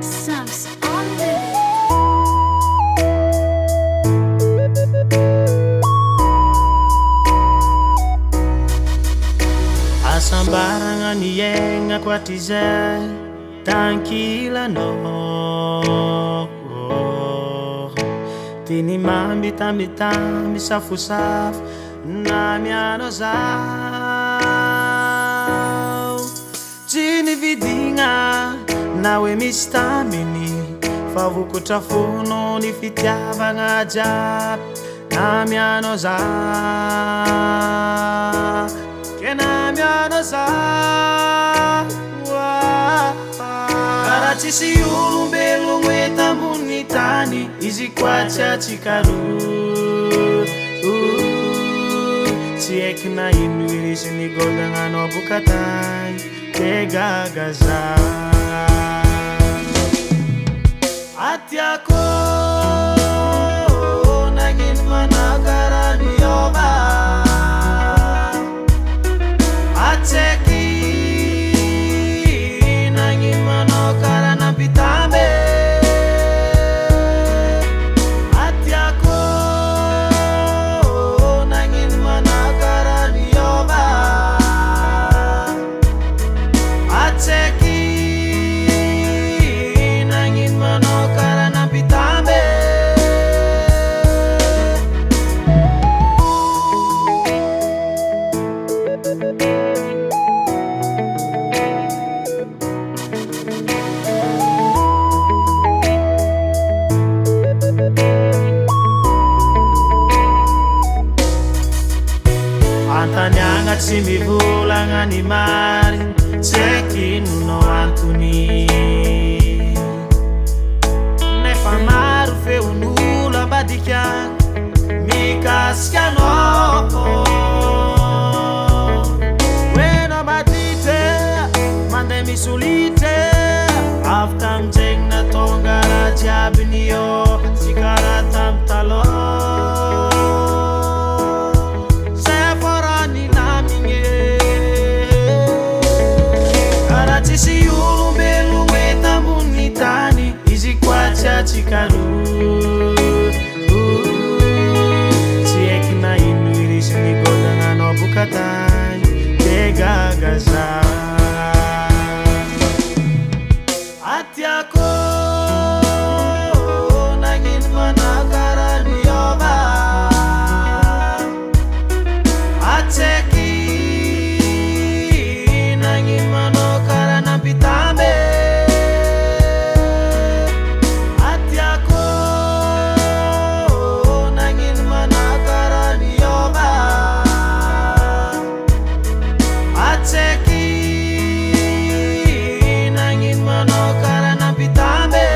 Subs on the Asambaragna niaignako hatrizay tankilanao Tiny mambitambitamby safosafo na miano zaho Tsy nividigna na hoe misy taminy fa vokotra fono ny fitiavagna jiaby na miano zaho Kena miano zaho Karaha tsisy olombelogno eto ambony tany izy koa tsy atsikaroa Tsy haiko na ino irisiny goldagnanao boka tany Ke gaga zaho Atiako nagnino manakara niova Atseky nagnino manakara nampitambe Atiako nagnino manakara niova Atseky nagnino manakara nampitambe Antaniagna tsy mivolagna ny mariny Tsy haiko ino antony Nefa maro feon'olo ambadikagny mikasika anao Hoe nambaditry mandeha misolitry Avy tamin'izegny natonga raha jiaby niô Tsy karaha tamy taloha Tsisy olombelogno eto ambony tany izy koa tsy atsikaroa Tsy haiko na ino irisiny goldagnanao boka tany Ke gaga zaho Atiako nagnino manakara niova Atseky nagnino manakara nampitambe Atiako nagnino manakara niova Atseky nagnino manakara nampitambe